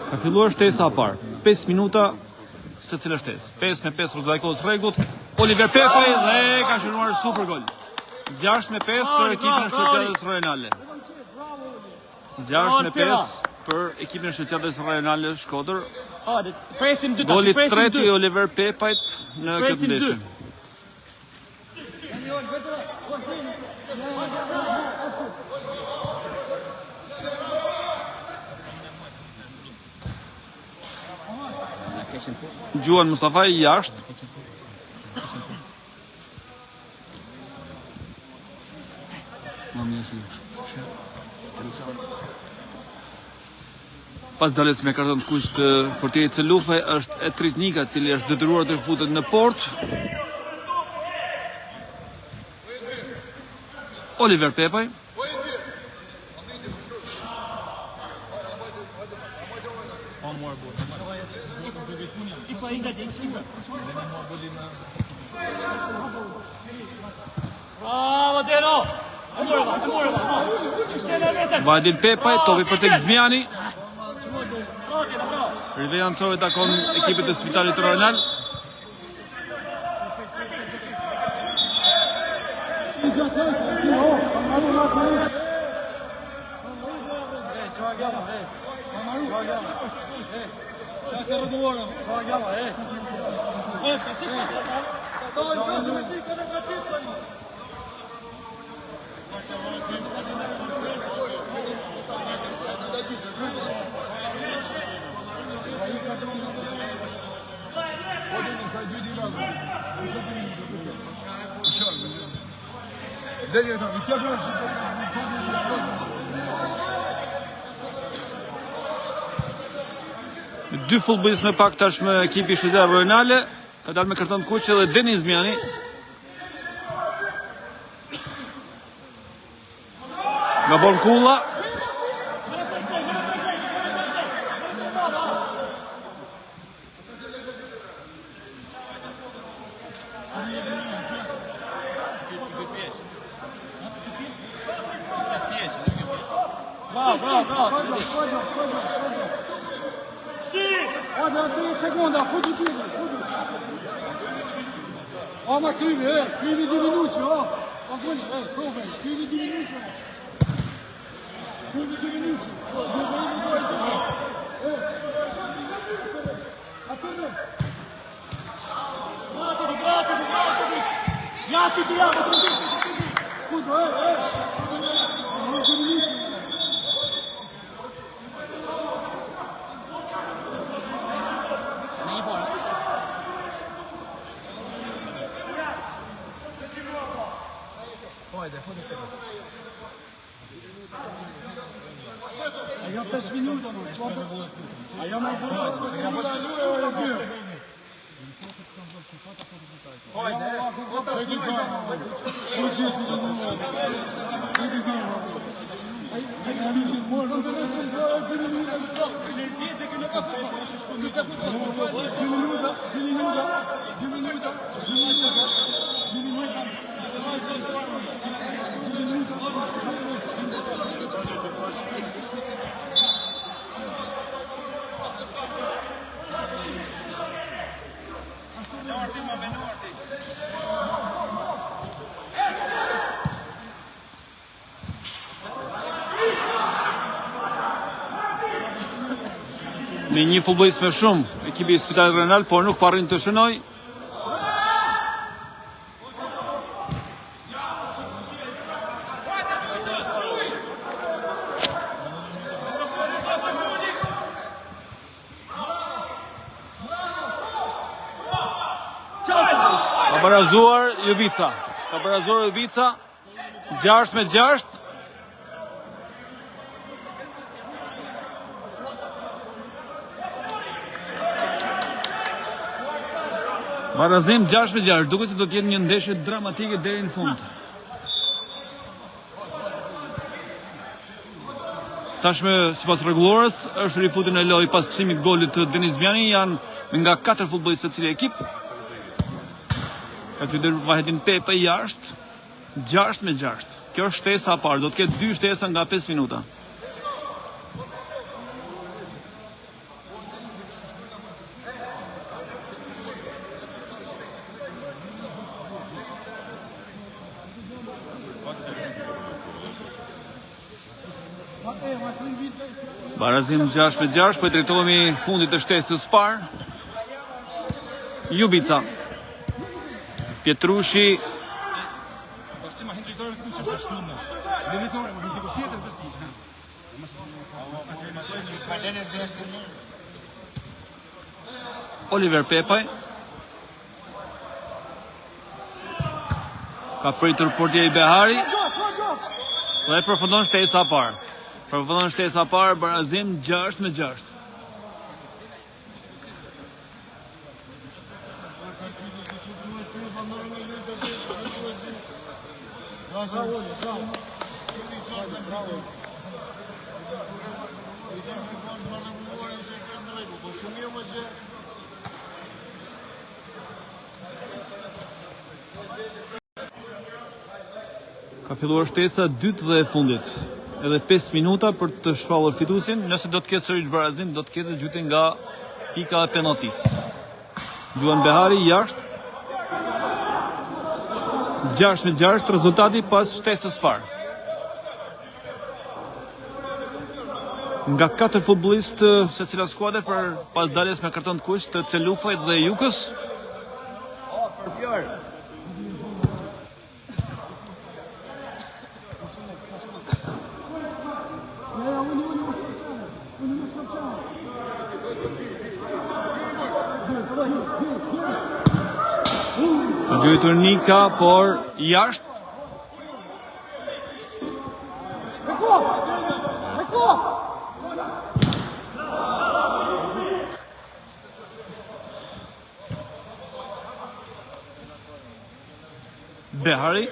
Ka filluar shtesa e parë. 5 minuta se cila shtesë. 5 me 5 Ruzajkos Rregut, Oliver Pepaj dhe ka shënuar super gol. 6-5 për ekipin e Shqiptarës Rajonale. 6-5 për ekipin e Shqiptarës Rajonale Shkodër. Goli 3 i Oliver Pepajt në këtë ndeshje. Gjuan Mustafaj jashtë. Pas daljes me karton të kuq të portierit Celufe është Etritnika, i cili është detyruar të futet në port. Oliver Pepaj. Vajdin Pepaj, topi për tek Zmiani. Rivejan Cove takon ekipit të Spitalit Rajonal. Dy futbollist me pak tashmë ekipi i Shqiptarëve Rajonale, ka dalë me karton të kuq edhe Deniz Zmiani. Gabon Kulla. Bravo. Hadi 30 seconda, fudi tiri. Ma scrivi diminuisci, Ma quelli, come? Scrivi diminuisci. Scrivi diminuisci. Attende. Guardati. Yati tiriamo, Scudo, Non diminuisci. Ai 5 minuta, Ai ama 5 minuta Me një futbollist më shumë, ekipi i Spitalit Rajonal, por nuk parrin të shënoj. Ka barazuar Jovica. 6-6. Barazim 6-6, duket se do të jetë një ndeshje dramatike deri në fund. Tashme, sipas rregullores, është rifutur në lojë pas çimit golit të Deniz Zmiani, janë nga 4 futbollistë të cilit ekip. Ka qytet Vahdin Pepaj jashtë, 6-6. Kjo është shtesa e parë, do të ketë 2 shtesa nga 5 minuta. Barazim 6-6, po i drejtohemi fundit të shtesës parë. Ljubica. Pietrushi. Oliver Pepaj. Ka pritur portieri Behari. Dhe përfundon shtesa e parë. Përfundon shtesa e parë, barazim 6-6. Ka filluar shtesa e dytë dhe e fundit. Edhe 5 minuta për të shpallur fituesin. Nëse do të ketë sërish barazim, do të ketë gjyti nga pika e penaltisë. Gjuan Behari jashtë. 6-6 rezultati pas shtesës parë. Nga 4 futbollistë secila skuadër për pas daljes me karton të kuq të Celufajt dhe Jukës. Gjytur Nika, por jashtë. Behari,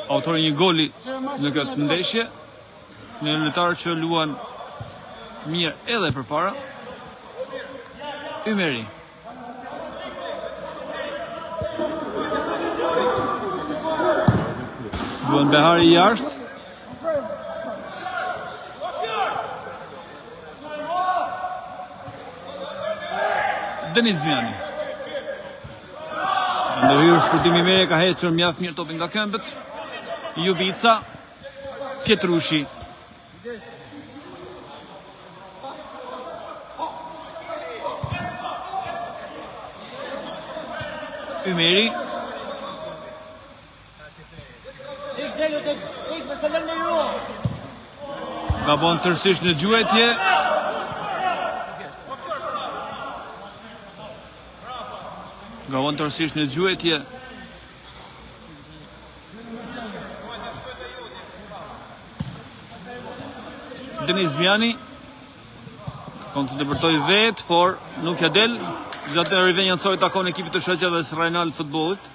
autori një goli në këtë ndeshje, një lojtar që luan mirë edhe përpara. Ymeri. Gjuan Behari jashtë. Deniz Zmiani. Ndërhyrë shpërtimi Ymeri ka hequr mjaft mirë topin nga këmbët. Ljubica. Pietrushi. Ymeri. Gabon tërësisht në gjuhetje. Gabon tërësisht në gjuhetje. Deniz Zmiani. Kon të dëbërtoj vetë, por nuk ja del. Gjatë e rivenjancoj takon ekipit të shoqja dhe Srajnal futbollit.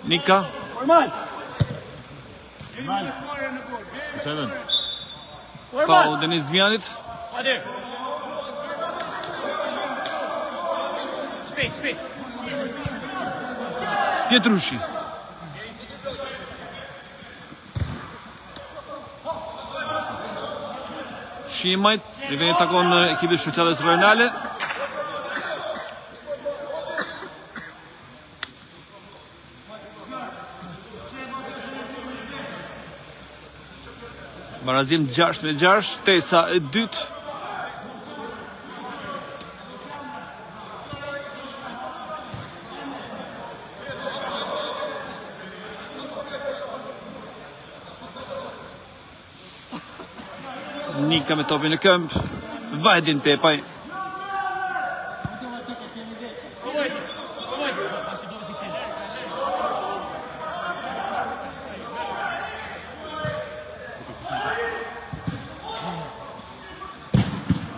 Nika. Faul Deniz Zmianit. Pietrushi. Shimajt, riveni takon ekipit shoqatës Rojnale. Barazim 6-6, shtesa e dytë. Nika me topin në këmbë, Vahdin Pepaj.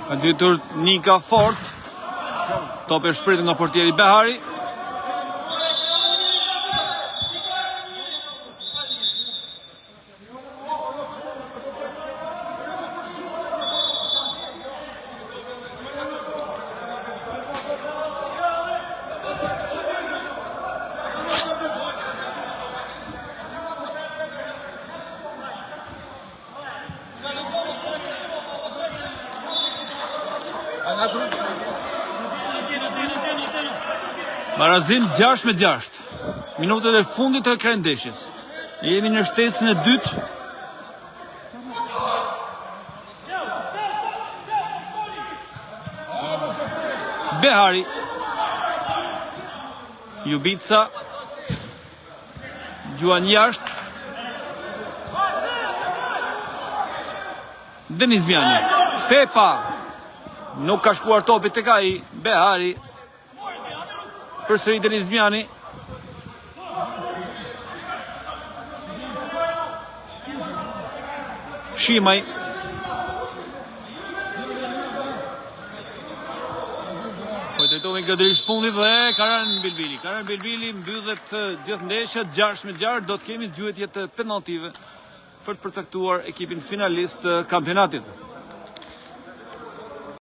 Ka dytur Nika fort. Top e shprit nga portieri Behari. Barazim 6-6. Minutët e fundit të krendeshjes. Jemi në shtesën e dytë. Behari. Jubica. Gjuan jashtë. Denizmiani. Pepa. Nuk ka shkuar topi tek ai. Behari. Përsëri Denizmiani. Shimaj. Po drejtohen gëdërisht fundit dhe Karan Bilbili. Karan Bilbili mbyllet gjithë ndeshjet 6-6. Do të kemi gjuhetje të penaltive për të përcaktuar ekipin finalist të kampionatit.